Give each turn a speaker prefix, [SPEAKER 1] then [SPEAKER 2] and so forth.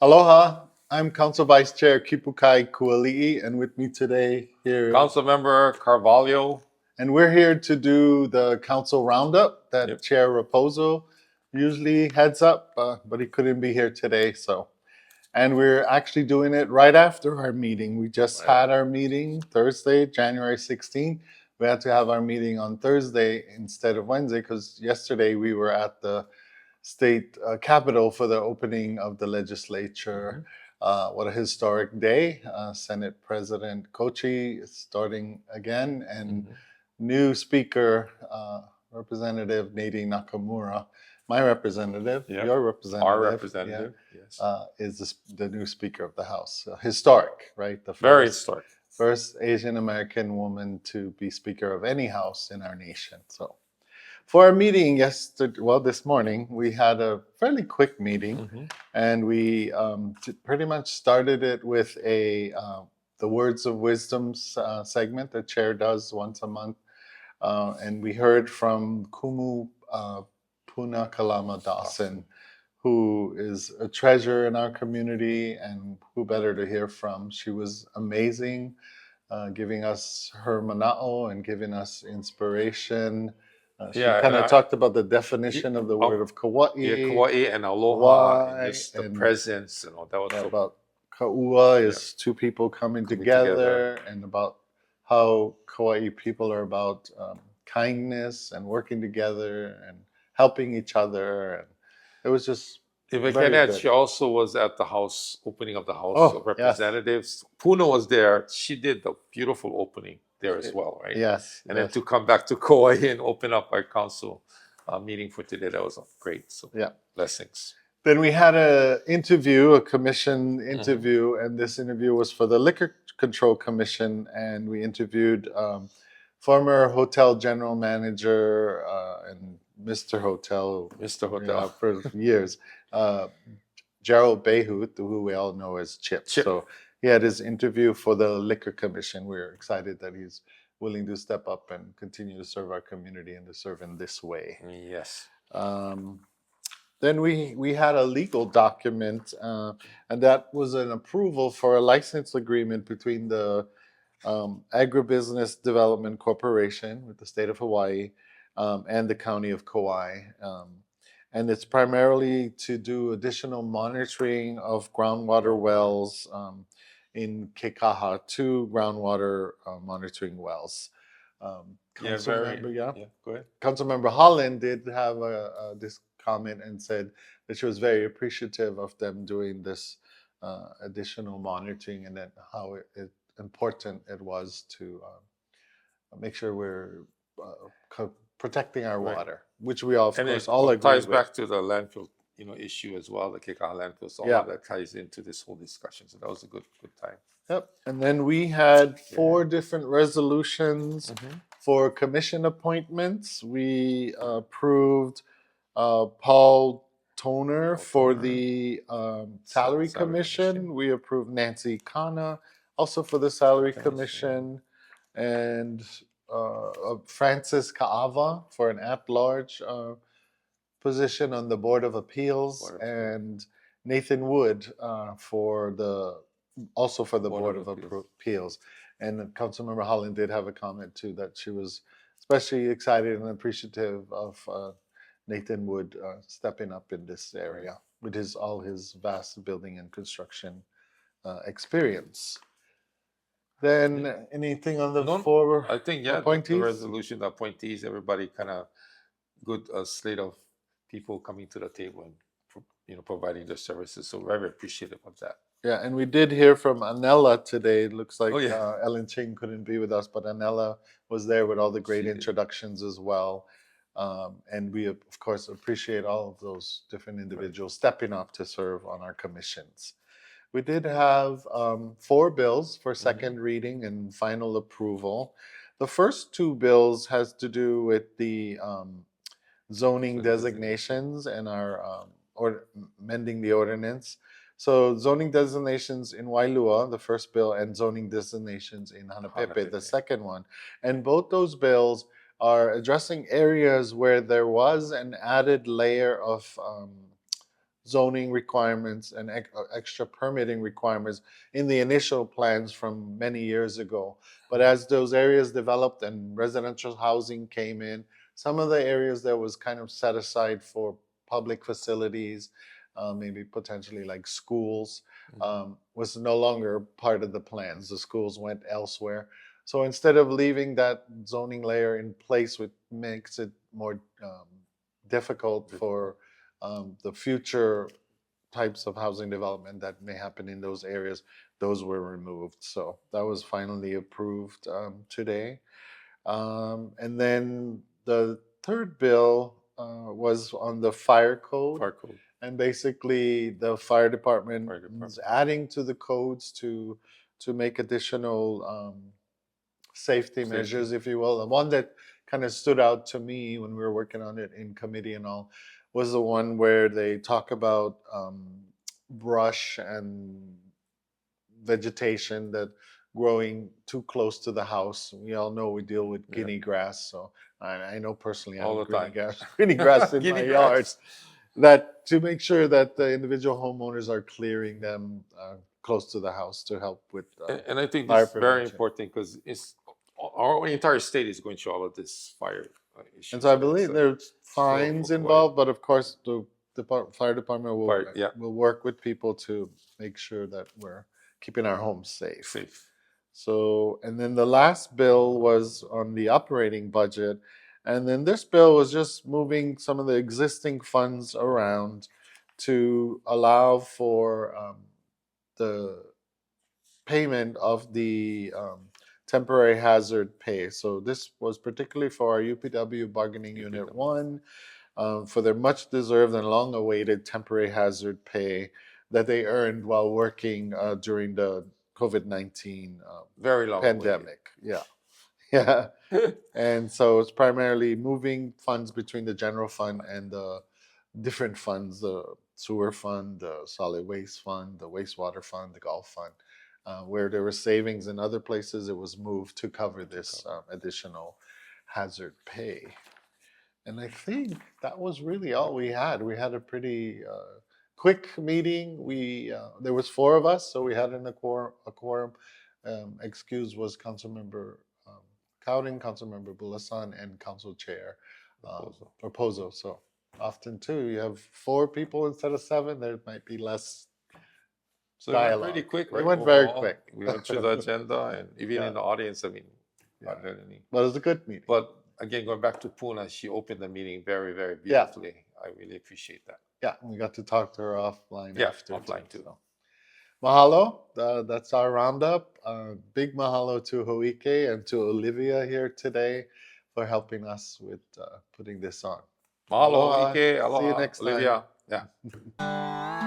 [SPEAKER 1] Aloha, I'm Council Vice Chair Kipukai Kualii, and with me today here,
[SPEAKER 2] Council Member Carvalho.
[SPEAKER 1] and we're here to do the Council Roundup that
[SPEAKER 2] Yep.
[SPEAKER 1] Chair Rapozo usually heads up, but he couldn't be here today, so. And we're actually doing it right after our meeting. We just had our meeting Thursday, January 16th. We had to have our meeting on Thursday instead of Wednesday because yesterday we were at the state capitol for the opening of the legislature. What a historic day. Senate President Kochi is starting again, and new Speaker, Representative Nadine Nakamura, my representative,
[SPEAKER 2] Yep.
[SPEAKER 1] your representative,
[SPEAKER 2] Our representative, yes.
[SPEAKER 1] is the new Speaker of the House. Historic, right? The
[SPEAKER 2] Very historic.
[SPEAKER 1] first Asian American woman to be Speaker of any House in our nation. So, for our meeting this morning, we had a fairly quick meeting, and we pretty much started it with the Words of Wisdom segment the chair does once a month, and we heard from Kumu Puna Kalama Dawson, who is a treasure in our community, and who better to hear from? She was amazing, giving us her mana'o and giving us inspiration. She kind of talked about the definition of the word of Kauai.
[SPEAKER 2] Yeah, Kauai and aloha, and just the presence and all that. Was
[SPEAKER 1] about Kaua is two people coming together, and about how Kauai people are about kindness and working together and helping each other. And it was just
[SPEAKER 2] if I can add, she also was at the House opening of the House of Representatives. Yes. Puna was there. She did the beautiful opening there as well, right?
[SPEAKER 1] Yes.
[SPEAKER 2] And then to come back to Kauai and open up our council meeting for today, that was great. So blessings.
[SPEAKER 1] Then we had a commission interview, and this interview was for the Liquor Control Commission, and we interviewed former hotel general manager and Mr. Hotel for years, Gerald Behut, who we all know as Chip. So he had his interview for the Liquor Commission. We're excited that he's willing to step up and continue to serve our community and to serve in this way.
[SPEAKER 2] Yes.
[SPEAKER 1] Then we had a legal document, and that was an approval for a license agreement between the Agribusiness Development Corporation with the state of Hawaii and the county of Kauai. And it's primarily to do additional monitoring of groundwater wells in Kekaha, 2 groundwater monitoring wells.
[SPEAKER 2] Go ahead.
[SPEAKER 1] Councilmember Holland did have this comment and said that she was very appreciative of them doing this additional monitoring, and that how important it was to make sure we're protecting our water, which we all, of course, all agree with.
[SPEAKER 2] Ties back to the landfill, issue as well, the Kekaha landfill. So all that ties into this whole discussion. So that was a good time.
[SPEAKER 1] Yep. And then we had 4 different resolutions for commission appointments. We approved Paul Toner for the Salary Commission. We approved Nancy Kana also for the Salary Commission, and Francis Kaava for an at-large position on the Board of Appeals, and Nathan Wood for the Board of Appeals. And Councilmember Holland did have a comment too, that she was especially excited and appreciative of Nathan Wood stepping up in this area with all his vast building and construction experience. Then anything on the 4
[SPEAKER 2] I think
[SPEAKER 1] appointees?
[SPEAKER 2] The resolution, the appointees, everybody kind of good slate of people coming to the table and providing their services. So very appreciative of that.
[SPEAKER 1] Yeah, and we did hear from Anela today. It looks like Ellen Ching couldn't be with us, but Anela was there with all the great introductions as well. And we, of course, appreciate all of those different individuals stepping up to serve on our commissions. We did have 4 bills for second reading and final approval. The first 2 bills has to do with the zoning designations and our amending the ordinance. So zoning designations in Wailua, the first bill, and zoning designations in Hanapepe, the second one. And both those bills are addressing areas where there was an added layer of zoning requirements and extra permitting requirements in the initial plans from many years ago. But as those areas developed and residential housing came in, some of the areas that was kind of set aside for public facilities, maybe potentially like schools, was no longer part of the plans. The schools went elsewhere. So instead of leaving that zoning layer in place, which makes it more difficult for the future types of housing development that may happen in those areas, those were removed. So that was finally approved today. And then the third bill was on the fire code.
[SPEAKER 2] Fire code.
[SPEAKER 1] And basically, the fire department is adding to the codes to make additional safety measures, if you will. The one that kind of stood out to me when we were working on it in committee and all was the one where they talk about brush and vegetation that growing too close to the house. We all know we deal with guinea grass, so I know personally I
[SPEAKER 2] All
[SPEAKER 1] have
[SPEAKER 2] the time.
[SPEAKER 1] Guinea grass in my
[SPEAKER 2] Guinea
[SPEAKER 1] yard.
[SPEAKER 2] grass.
[SPEAKER 1] That to make sure that the individual homeowners are clearing them close to the house to help with
[SPEAKER 2] And I think
[SPEAKER 1] fire
[SPEAKER 2] this is very
[SPEAKER 1] prevention.
[SPEAKER 2] important because it's our entire state is going through all of this fire issues.
[SPEAKER 1] And so I believe
[SPEAKER 2] So-
[SPEAKER 1] there's fines
[SPEAKER 2] for
[SPEAKER 1] involved, but of course the fire department will
[SPEAKER 2] yeah.
[SPEAKER 1] will work with people to make sure that we're keeping our homes safe.
[SPEAKER 2] Safe.
[SPEAKER 1] So, and then the last bill was on the operating budget. And then this bill was just moving some of the existing funds around to allow for the payment of the temporary hazard pay. So this was particularly for our UPW bargaining unit
[SPEAKER 2] UPW.
[SPEAKER 1] 1 for their much deserved and long awaited temporary hazard pay that they earned while working during the COVID-19
[SPEAKER 2] Very long
[SPEAKER 1] pandemic. Yeah. Yeah. And so it's primarily moving funds between the general fund and the different funds, the sewer fund, the solid waste fund, the wastewater fund, the golf fund. Where there were savings in other places, it was moved to cover this additional hazard pay. And I think that was really all we had. We had a pretty quick meeting. There was 4 of us, so we had a quorum. Excused was Councilmember Cowden, Councilmember Bulasan, and Council Chair Rapozo. So often too, you have 4 people instead of 7. There might be less.
[SPEAKER 2] So it went pretty quick, right?
[SPEAKER 1] It went very
[SPEAKER 2] Overall,
[SPEAKER 1] quick.
[SPEAKER 2] We went through the agenda, and even
[SPEAKER 1] Yeah.
[SPEAKER 2] in the audience, I mean,
[SPEAKER 1] Yeah.
[SPEAKER 2] not had any.
[SPEAKER 1] But it was a good meeting.
[SPEAKER 2] But again, going back to Puna, she opened the meeting very, very
[SPEAKER 1] Yeah.
[SPEAKER 2] beautifully. I really appreciate that.
[SPEAKER 1] Yeah, we got to talk to her offline
[SPEAKER 2] Yeah,
[SPEAKER 1] after.
[SPEAKER 2] offline too.
[SPEAKER 1] So. Mahalo. That's our roundup. Big mahalo to Hoike and to Olivia here today for helping us with putting this on.
[SPEAKER 2] Mahalo,
[SPEAKER 1] Aloha.
[SPEAKER 2] Ike, aloha,
[SPEAKER 1] See you next time.
[SPEAKER 2] Olivia. Yeah.